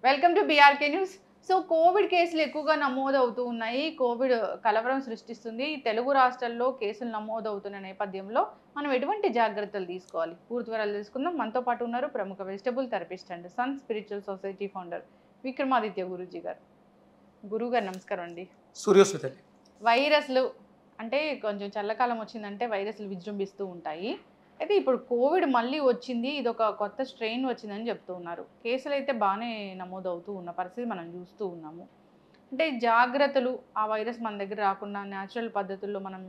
Welcome to BRK news. So Covid కేసులు ఎక్కువగా నమోదవుతూ ఉన్నాయి. కోవిడ్ కలవరం సృష్టిస్తుంది. తెలుగు రాష్ట్రాల్లో కేసులు నమోదవుతున్న నేపథ్యంలో మనం ఎటువంటి జాగ్రత్తలు తీసుకోవాలి? పూర్తి వివరాలు తెలుసుకుందాం. మనతో పాటు ఉన్నారు ప్రముఖ vegetable therapist and sun spiritual society founder Vikramaditya Guruji గారు. గురువుగారు నమస్కారం అండి. సూర్యోస్మితల్లి వైరస్లు అంటే కొంచెం చల్లకాలం వచ్చిందంటే వైరస్లు విజృంభిస్తూ ఉంటాయి. అయితే ఇప్పుడు కోవిడ్ మళ్ళీ వచ్చింది, ఇది ఒక కొత్త స్ట్రెయిన్ వచ్చిందని చెప్తూ ఉన్నారు. కేసులు అయితే బాగానే నమోదవుతూ ఉన్న పరిస్థితి మనం చూస్తూ ఉన్నాము. అంటే జాగ్రత్తలు, ఆ వైరస్ మన దగ్గర రాకుండా న్యాచురల్ పద్ధతుల్లో మనం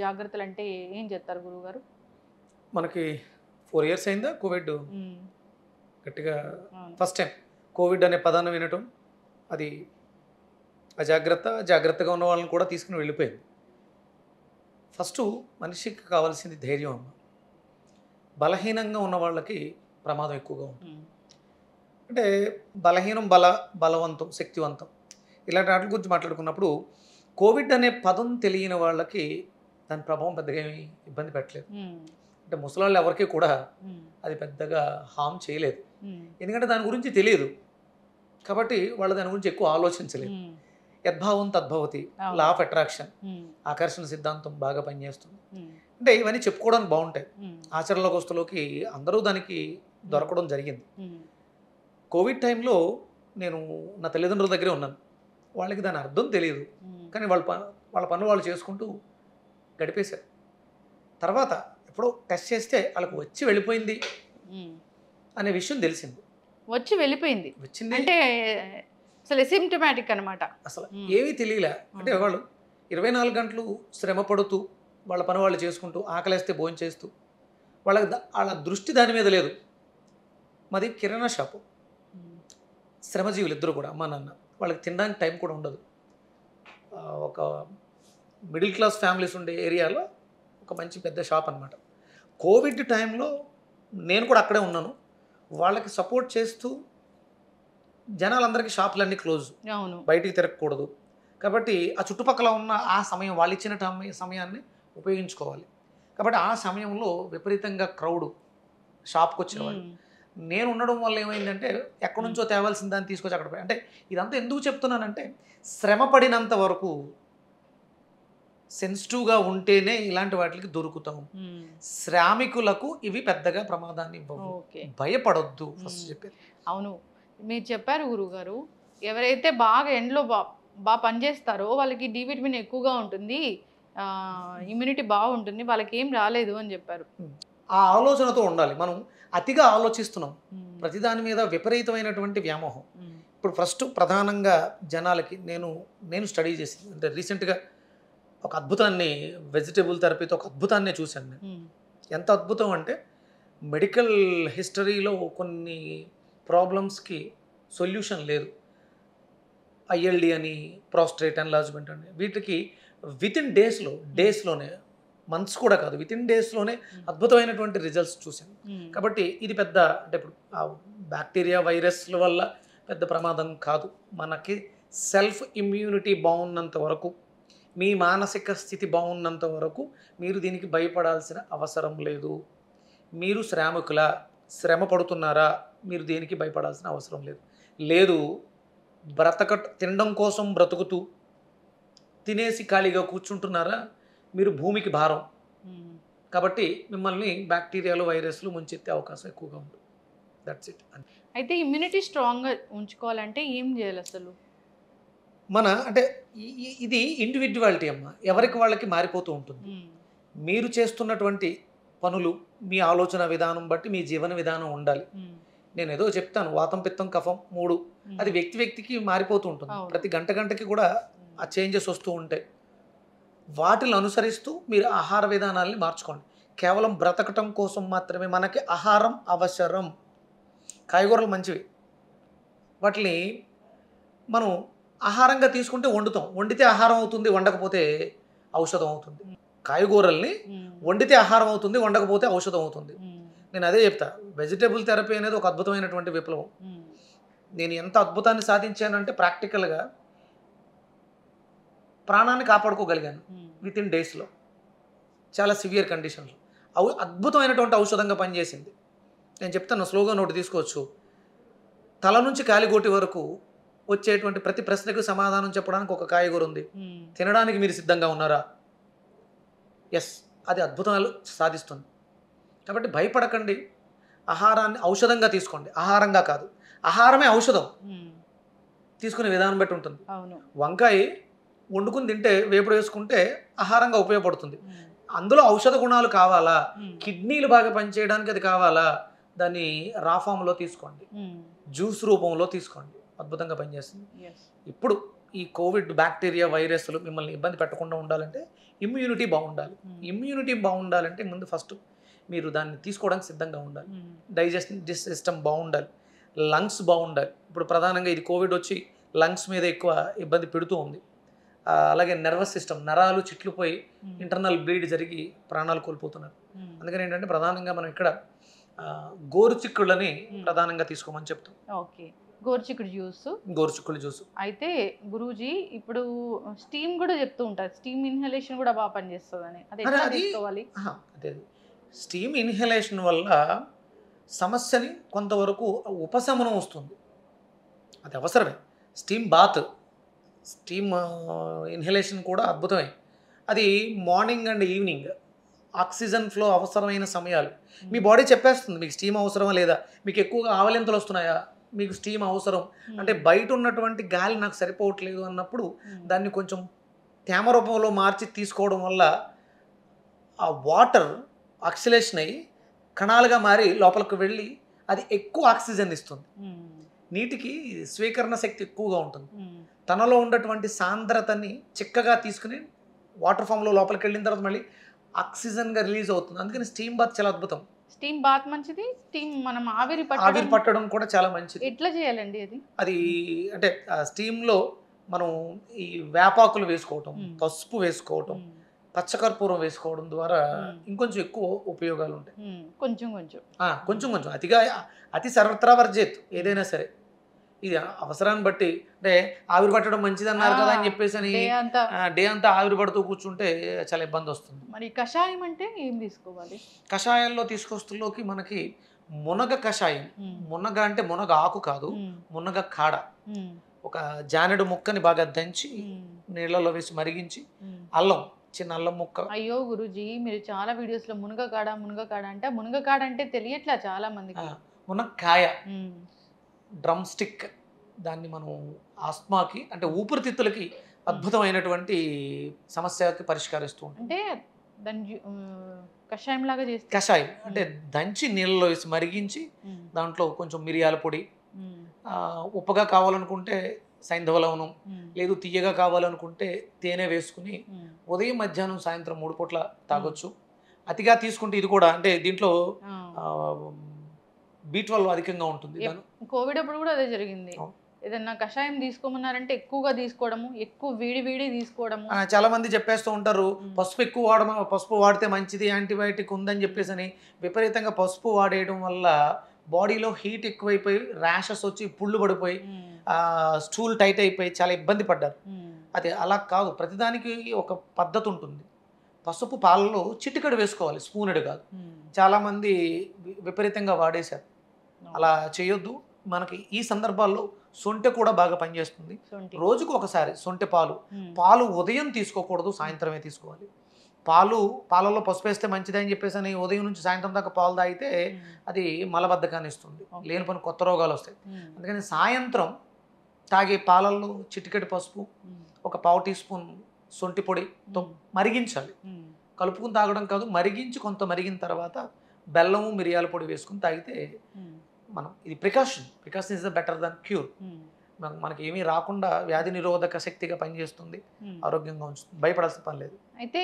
జాగ్రత్తలు అంటే ఏం చెప్తారు గురువుగారు? మనకి 4 years అయిందా కోవిడ్ గట్టిగా ఫస్ట్ టైం కోవిడ్ అనే పదాన్ని వినటం, అది జాగ్రత్తగా ఉన్న వాళ్ళని కూడా తీసుకుని వెళ్ళిపోయింది. ఫస్ట్ మనిషికి కావాల్సింది ధైర్యం అమ్మ. బలహీనంగా ఉన్న వాళ్ళకి ప్రమాదం ఎక్కువగా ఉంటుంది. అంటే బలహీనం బలవంతం శక్తివంతం ఇలాంటి వాటి గురించి మాట్లాడుకున్నప్పుడు కోవిడ్ అనే పదం తెలియని వాళ్ళకి దాని ప్రభావం పెద్దగా ఏమి ఇబ్బంది పెట్టలేదు. అంటే ముసలాళ్ళు ఎవరికి కూడా అది పెద్దగా హామ్ చేయలేదు, ఎందుకంటే దాని గురించి తెలియదు కాబట్టి వాళ్ళు దాని గురించి ఎక్కువ ఆలోచించలేదు. యద్భావం తద్భవతి, లా ఆఫ్ అట్రాక్షన్, ఆకర్షణ సిద్ధాంతం బాగా పనిచేస్తుంది. అంటే ఇవన్నీ చెప్పుకోవడానికి బాగుంటాయి, ఆచరణలోకి వస్తులోకి అందరూ దానికి దొరకడం జరిగింది. కోవిడ్ టైంలో నేను నా తల్లిదండ్రుల దగ్గరే ఉన్నాను. వాళ్ళకి దాని అర్థం తెలియదు, కానీ వాళ్ళ పనులు వాళ్ళు చేసుకుంటూ గడిపేశారు. తర్వాత ఎప్పుడో టెస్ట్ చేస్తే వాళ్ళకి వచ్చి వెళ్ళిపోయింది అనే విషయం తెలిసింది. వచ్చి వెళ్ళిపోయింది వచ్చింది అంటే అసలు సిమ్టమాటిక్ అనమాట. అసలు ఏమీ తెలియలే. అంటే వాళ్ళు 24 గంటలు శ్రమ పడుతూ వాళ్ళ పని వాళ్ళు చేసుకుంటూ ఆకలేస్తే భోజనం చేస్తూ వాళ్ళ దృష్టి దాని మీద లేదు. మాది కిరాణా షాపు, శ్రమజీవులు ఇద్దరు కూడా అమ్మ నాన్న. వాళ్ళకి తినడానికి టైం కూడా ఉండదు. ఒక మిడిల్ క్లాస్ ఫ్యామిలీస్ ఉండే ఏరియాలో ఒక మంచి పెద్ద షాప్ అనమాట. కోవిడ్ టైంలో నేను కూడా అక్కడే ఉన్నాను. వాళ్ళకి సపోర్ట్ చేస్తూ జనాలందరికీ షాపులన్నీ క్లోజ్, బయటికి తిరగకూడదు కాబట్టి ఆ చుట్టుపక్కల ఉన్న ఆ సమయం వాళ్ళు ఇచ్చిన సమయాన్ని ఉపయోగించుకోవాలి. కాబట్టి ఆ సమయంలో విపరీతంగా క్రౌడ్ షాప్కి వచ్చేవాళ్ళు. నేను ఉండడం వల్ల ఏమైందంటే ఎక్కడి నుంచో తేవాల్సిన దాన్ని తీసుకొచ్చి అక్కడ అంటే ఇదంతా ఎందుకు చెప్తున్నానంటే శ్రమ పడినంత వరకు సెన్సిటివ్గా ఉంటేనే ఇలాంటి వాటికి దొరుకుతాం. శ్రామికులకు ఇవి పెద్దగా ప్రమాదాన్ని ఇవ్వవు, భయపడొద్దు ఫస్ట్ చెప్పేది. అవును, మీరు చెప్పారు గురుగారు. ఎవరైతే బాగా ఎండలో బాగా పనిచేస్తారో వాళ్ళకి డి విటమిన్ ఎక్కువగా ఉంటుంది, ఇమ్యూనిటీ బాగుంటుంది, వాళ్ళకి ఏం రాలేదు అని చెప్పారు. ఆ ఆలోచనతో ఉండాలి. మనం అతిగా ఆలోచిస్తున్నాం, ప్రతిదాని మీద విపరీతమైనటువంటి వ్యామోహం. ఇప్పుడు ఫస్ట్ ప్రధానంగా జనాలకి నేను స్టడీ చేసి అంటే రీసెంట్గా ఒక అద్భుతాన్ని, వెజిటబుల్ థెరపీతో ఒక అద్భుతాన్ని చూశాను నేను. ఎంత అద్భుతం అంటే మెడికల్ హిస్టరీలో కొన్ని ప్రాబ్లమ్స్కి సొల్యూషన్ లేదు. ఐఎల్డి అని, ప్రాస్ట్రేట్ ఎన్లార్జ్మెంట్ అని, వీటికి వితిన్ డేస్లోనే మంత్స్ కూడా కాదు, వితిన్ డేస్లోనే అద్భుతమైనటువంటి రిజల్ట్స్ చూశాను. కాబట్టి ఇది పెద్ద అంటే ఇప్పుడు బ్యాక్టీరియా వైరస్ల వల్ల పెద్ద ప్రమాదం కాదు. మనకి సెల్ఫ్ ఇమ్యూనిటీ బాగున్నంత వరకు, మీ మానసిక స్థితి బాగున్నంత వరకు మీరు దీనికి భయపడాల్సిన అవసరం లేదు. మీరు శ్రమ పడుతున్నారా, మీరు దేనికి భయపడాల్సిన అవసరం లేదు. తినడం కోసం బ్రతుకుతూ తినేసి ఖాళీగా కూర్చుంటున్నారా, మీరు భూమికి భారం. కాబట్టి మిమ్మల్ని బ్యాక్టీరియాలు వైరస్లు ముంచెత్తే అవకాశం ఎక్కువగా ఉంటుంది. That's it. అయితే ఇమ్యూనిటీ స్ట్రాంగ్గా ఉంచుకోవాలంటే ఏం చేయాలి అసలు? అంటే ఇది ఇండివిజువాలిటీ అమ్మ, ఎవరికి వాళ్ళకి మారిపోతూ ఉంటుంది. మీరు చేస్తున్నటువంటి పనులు, మీ ఆలోచన విధానం బట్టి మీ జీవన విధానం ఉండాలి. నేను ఏదో చెప్తాను, వాతం పిత్తం కఫం 3, అది వ్యక్తికి మారిపోతూ ఉంటుంది. ప్రతి గంటకి కూడా ఆ చేంజెస్ వస్తూ ఉంటాయి. వాటిని అనుసరిస్తూ మీరు ఆహార విధానాల్ని మార్చుకోండి. కేవలం బ్రతకటం కోసం మాత్రమే మనకి ఆహారం అవసరం. కాయగూరలు మంచివి, వాటిని మనం ఆహారంగా తీసుకుంటే వండితే ఆహారం అవుతుంది, వండకపోతే ఔషధం అవుతుంది. కాయగూరల్ని వండితే ఆహారం అవుతుంది, వండకపోతే ఔషధం అవుతుంది. నేను అదే చెప్తా, వెజిటబుల్ థెరపీ అనేది ఒక అద్భుతమైనటువంటి విప్లవం. నేను ఎంత అద్భుతాన్ని సాధించానంటే ప్రాక్టికల్గా ప్రాణాన్ని కాపాడుకోగలిగాను వితిన్ డేస్లో, చాలా సివియర్ కండిషన్లో. అద్భుతమైనటువంటి ఔషధంగా పనిచేసింది. నేను చెప్తాను, స్లోగా నోటి తీసుకోవచ్చు. తల నుంచి కాలిగోటి వరకు వచ్చేటువంటి ప్రతి ప్రశ్నకు సమాధానం చెప్పడానికి ఒక కాయగూర ఉంది. తినడానికి మీరు సిద్ధంగా ఉన్నారా? ఎస్, అది అద్భుతాలు సాధిస్తుంది. కాబట్టి భయపడకండి. ఆహారాన్ని ఔషధంగా తీసుకోండి, ఆహారంగా కాదు. ఆహారమే ఔషధం, తీసుకునే విధానం బట్టి ఉంటుంది. వంకాయ వండుకుని తింటే, వేపుడు వేసుకుంటే ఆహారంగా ఉపయోగపడుతుంది. అందులో ఔషధ గుణాలు కావాలా, కిడ్నీలు బాగా పనిచేయడానికి అది కావాలా, దాన్ని రా ఫామ్లో తీసుకోండి, జ్యూస్ రూపంలో తీసుకోండి, అద్భుతంగా పనిచేస్తుంది. ఇప్పుడు ఈ కోవిడ్ బ్యాక్టీరియా వైరస్లు మిమ్మల్ని ఇబ్బంది పెట్టకుండా ఉండాలంటే ఇమ్యూనిటీ బాగుండాలి. ఇమ్యూనిటీ బాగుండాలంటే ముందు ఫస్ట్ మీరు దాన్ని తీసుకోవడానికి సిద్ధంగా ఉండాలి. డైజెషన్ సిస్టమ్ బాగుండాలి, లంగ్స్ బాగుండాలి. ఇప్పుడు ప్రధానంగా ఇది కోవిడ్ వచ్చి లంగ్స్ మీద ఎక్కువ ఇబ్బంది పెడుతూ ఉంది. అలాగే నర్వస్ సిస్టమ్, నరాలు చిట్లుపోయి ఇంటర్నల్ బ్లీడ్ జరిగి ప్రాణాలు కోల్పోతున్నారు. అందుకని ఏంటంటే ప్రధానంగా మనం ఇక్కడ గోరుచిక్కుళ్ళని ప్రధానంగా తీసుకోమని చెప్తాం. ఓకే, గోరుచిక్కుడు జ్యూస్. అయితే గురూజీ ఇప్పుడు స్టీమ్ కూడా చెప్తూ ఉంటారు, స్టీమ్ ఇన్హలేషన్ కూడా బాగా పనిచేస్తుందని. అది ఎట్లా తీసుకోవాలి? అదే, స్టీమ్ ఇన్హలేషన్ వల్ల సమస్యని కొంతవరకు ఉపశమనం వస్తుంది, అది అవసరమే. స్టీమ్ బాత్, స్టీమ్ ఇన్హలేషన్ కూడా అద్భుతమే. అది morning and evening oxygen flow అవసరమైన సమయాలు. మీ బాడీ చెప్పేస్తుంది మీకు స్టీమ్ అవసరమా లేదా, మీకు ఎక్కువగా ఆవలింతలు వస్తున్నాయా, మీకు స్టీమ్ అవసరం అంటే బయట ఉన్నటువంటి గాలి నాకు సరిపోవట్లేదు అన్నప్పుడు దాన్ని కొంచెం తేమ రూపంలో మార్చి తీసుకోవడం వల్ల ఆ వాటర్ ఆక్సిలేషన్ అయ్యి కణాలుగా మారి లోపలికి వెళ్ళి అది ఎక్కువ ఆక్సిజన్ ఇస్తుంది. నీటికి స్వీకరణ శక్తి ఎక్కువగా ఉంటుంది. తనలో ఉన్నటువంటి సాంద్రతని చిక్కగా తీసుకుని వాటర్ ఫామ్లో లోపలికి వెళ్ళిన తర్వాత మళ్ళీ ఆక్సిజన్గా రిలీజ్ అవుతుంది. అందుకని స్టీమ్ బాత్ చాలా అద్భుతం. స్టీమ్ బాత్ మంచిది. స్టీమ్ మనం ఆవిరి పట్టడం కూడా చాలా మంచిది. ఎట్లా చేయాలండి అది? అంటే స్టీమ్లో మనం ఈ వేపాకులు వేసుకోవటం, పసుపు వేసుకోవటం, పచ్చకర్పూరం వేసుకోవడం ద్వారా ఇంకొంచెం ఎక్కువ ఉపయోగాలు ఉంటాయి. కొంచెం అతి సర్వత్రా వర్జేత్ ఏదైనా సరే. ఇది అవసరాన్ని బట్టి, అంటే ఆవిరి పట్టడం మంచిది అన్నారు కదా అని చెప్పేసి అని డే అంతా ఆవిరి పడుతూ కూర్చుంటే చాలా ఇబ్బంది వస్తుంది. మరి కషాయం అంటే ఏం తీసుకోవాలి? కషాయంలో తీసుకొస్తుల్లోకి మనకి మునగ కషాయం. మునగ అంటే మునగ ఆకు కాదు, మునగ కాడ. ఒక జానెడు ముక్కని బాగా దంచి నీళ్ళలో వేసి మరిగించి, అల్లం, చిన్న అల్లం ముక్క. అయ్యో గురూజీ, మీరు చాలా వీడియోస్ లో మునగకాడ అంటే మునగకాడ అంటే తెలియట్లా చాలా మందికి. మునక్కాయ, డ్రమ్ స్టిక్, దాన్ని మనం ఆస్మాకి అంటే ఊపిరితిత్తులకి అద్భుతమైనటువంటి సమస్యకి పరిష్కరిస్తూ ఉంటాం. అంటే దాన్ని కషాయం లాగా చేస్తే, కషాయం అంటే దంచి నీళ్ళలో వేసి మరిగించి దాంట్లో కొంచెం మిరియాల పొడి, ఉప్పగా కావాలనుకుంటే సైంధవ లవణం, లేదు తీయగా కావాలనుకుంటే తేనె వేసుకుని ఉదయం మధ్యాహ్నం సాయంత్రం 3 పూట్ల తాగొచ్చు. అతిగా తీసుకుంటే ఇది కూడా అంటే దీంట్లో B12 అధికంగా ఉంటుంది. కోవిడ్ అప్పుడు కూడా అదే జరిగింది. ఏదన్నా కషాయం తీసుకోమన్నారంటే ఎక్కువగా తీసుకోవడము, ఎక్కువ వేడి తీసుకోవడము. చాలా మంది చెప్పేస్తూ ఉంటారు పసుపు వాడితే మంచిది, యాంటీబయాటిక్ ఉందని చెప్పేసి అని. విపరీతంగా పసుపు వాడేయడం వల్ల బాడీలో హీట్ ఎక్కువైపోయి ర్యాషెస్ వచ్చి పుళ్ళు పడిపోయి స్టూల్ టైట్ అయిపోయి చాలా ఇబ్బంది పడ్డారు. అది అలా కాదు, ప్రతిదానికి ఒక పద్ధతి ఉంటుంది. పసుపు పాలలో చిటికెడు వేసుకోవాలి, స్పూనెడు కాదు. చాలామంది విపరీతంగా వాడేశారు, అలా చేయొద్దు. మనకి ఈ సందర్భాల్లో సొంటె కూడా బాగా పనిచేస్తుంది. రోజుకు ఒకసారి సొంటె పాలు ఉదయం తీసుకోకూడదు, సాయంత్రమే తీసుకోవాలి. పాలలో పసుపు వేస్తే మంచిది అని చెప్పేసి అని ఉదయం నుంచి సాయంత్రం దాకా పాలు తాగితే అది మలబద్ధకాన్ని ఇస్తుంది, లేని పని కొత్త రోగాలు వస్తాయి. అందుకని సాయంత్రం తాగే పాలల్లో చిటికెడు పసుపు, ఒక 1/4 టీ స్పూన్ సొంటి పొడితో మరిగించాలి. కలుపుకుని తాగడం కాదు, మరిగించి కొంత మరిగిన తర్వాత బెల్లము మిరియాల పొడి వేసుకుని తాగితే మనం ఇది precaution is the better than cure. మనకి ఏమీ రాకుండా వ్యాధి నిరోధక శక్తిగా పనిచేస్తుంది, ఆరోగ్యంగా ఉంచుతుంది, భయపడాల్సిన పని లేదు. అయితే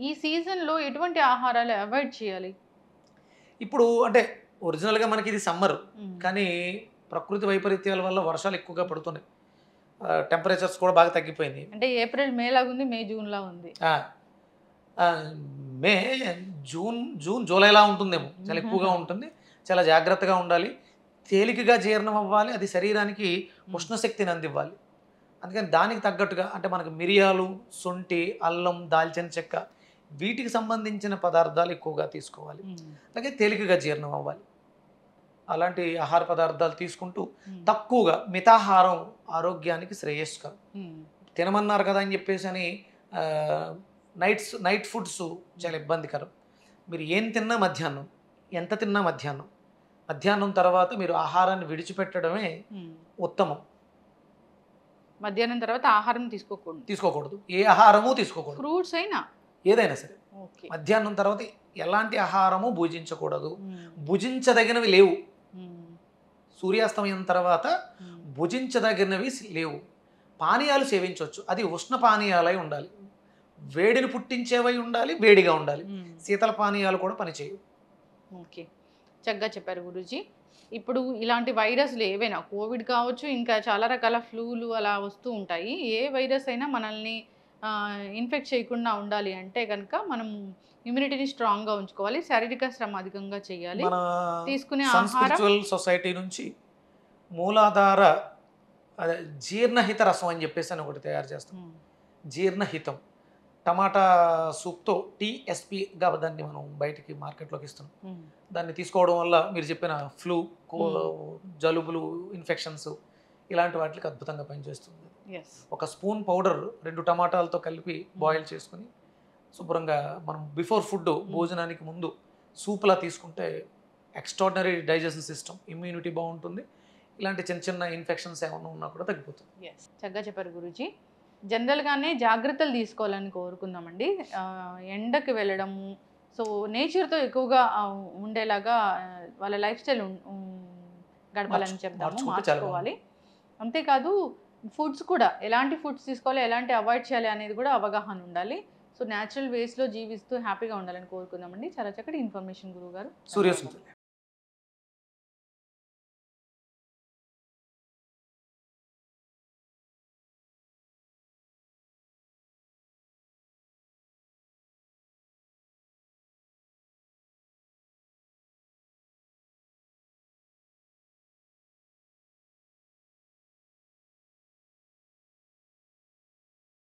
ఈ సీజన్లో ఎటువంటి ఆహారాలు అవాయిడ్ చేయాలి? ఇప్పుడు అంటే ఒరిజినల్గా మనకి ఇది సమ్మర్, కానీ ప్రకృతి వైపరీత్యాల వల్ల వర్షాలు ఎక్కువగా పడుతున్నాయి, టెంపరేచర్స్ కూడా బాగా తగ్గిపోయినాయి. అంటే ఏప్రిల్ మే లాగా ఉంది, మే జూన్ లా ఉంది. మే జూన్ జూలైలా ఉంటుందేమో, చాలా ఎక్కువగా ఉంటుంది. చాలా జాగ్రత్తగా ఉండాలి, తేలికగా జీర్ణం అవ్వాలి, అది శరీరానికి ఉష్ణశక్తిని అందివ్వాలి. అందుకని దానికి తగ్గట్టుగా అంటే మనకు మిరియాలు, శొంఠి, అల్లం, దాల్చిన చెక్క వీటికి సంబంధించిన పదార్థాలు ఎక్కువగా తీసుకోవాలి. అలాగే తేలికగా జీర్ణం అవ్వాలి. అలాంటి ఆహార పదార్థాలు తీసుకుంటూ తక్కువగా మితాహారం ఆరోగ్యానికి శ్రేయస్కరం. తినమన్నారు కదా అని చెప్పేసి అని నైట్ ఫుడ్స్ చాలా ఇబ్బందికరం. మీరు ఏం తిన్నా మధ్యాహ్నం, ఎంత తిన్నా మధ్యాహ్నం, మధ్యాహ్నం తర్వాత మీరు ఆహారాన్ని విడిచిపెట్టడమే ఉత్తమం. మధ్యాహ్నం తర్వాత ఆహారం తీసుకోకూడదు, ఏ ఆహారము తీసుకోకూడదు, ఫ్రూట్స్ అయినా ఏదైనా సరే. మధ్యాహ్నం తర్వాత ఎలాంటి ఆహారము భుజించకూడదు, భుజించదగినవి లేవు. సూర్యాస్తమయం తర్వాత భుజించదగినవి లేవు. పానీయాలు సేవించవచ్చు, అది ఉష్ణ పానీయాలై ఉండాలి, వేడిని పుట్టించేవై ఉండాలి, వేడిగా ఉండాలి. శీతల పానీయాలు కూడా పనిచేయవు. ఓకే, చక్కగా చెప్పారు గురూజీ. ఇప్పుడు ఇలాంటి వైరస్లు ఏవైనా, కోవిడ్ కావచ్చు, ఇంకా చాలా రకాల ఫ్లూలు అలా వస్తూ ఉంటాయి. ఏ వైరస్ అయినా మనల్ని ఇన్ఫెక్ట్ చేయకుండా ఉండాలి అంటే కనుక మనం ఇమ్యూనిటీని స్ట్రాంగ్గా ఉంచుకోవాలి, శారీరక శ్రమ అధికంగా చేయాలి, తీసుకునే స్పిరిచువల్ సొసైటీ నుంచి మూలాధార జీర్ణహిత రసం అని చెప్పేసి అని ఒకటి తయారు చేస్తాం. జీర్ణహితం టమాటా సూప్తో TSPగా దాన్ని మనం బయటికి మార్కెట్లోకి ఇస్తున్నాం. దాన్ని తీసుకోవడం వల్ల మీరు చెప్పిన ఫ్లూ, జలుబులు, ఇన్ఫెక్షన్స్ ఇలాంటి వాటికి అద్భుతంగా పనిచేస్తుంది. ఒక స్పూన్ పౌడర్ 2 టమాటాలతో కలిపి బాయిల్ చేసుకుని శుభ్రంగా మనం బిఫోర్ ఫుడ్, భోజనానికి ముందు సూప్లా తీసుకుంటే ఎక్స్ట్రాడినరీ డైజెషన్ సిస్టమ్, ఇమ్యూనిటీ బాగుంటుంది. ఇలాంటి చిన్న చిన్న ఇన్ఫెక్షన్స్ ఏమైనా ఉన్నా కూడా తగ్గిపోతుంది. చక్కగా చెప్పారు గురూజీ. జనరల్గానే జాగ్రత్తలు తీసుకోవాలని కోరుకుందామండి. ఎండకి వెళ్ళడము, సో నేచర్తో ఎక్కువగా ఉండేలాగా వాళ్ళ లైఫ్ స్టైల్ గడపాలని చెప్తాము, మార్చుకోవాలి. అంతేకాదు ఫుడ్స్ కూడా ఎలాంటి ఫుడ్స్ తీసుకోవాలి, ఎలాంటి అవాయిడ్ చేయాలి అనేది కూడా అవగాహన ఉండాలి. సో న్యాచురల్ వేస్లో జీవిస్తూ హ్యాపీగా ఉండాలని కోరుకుందామండి. చాలా చక్కటి ఇన్ఫర్మేషన్ గురువు గారు. సూర్యసుందరి.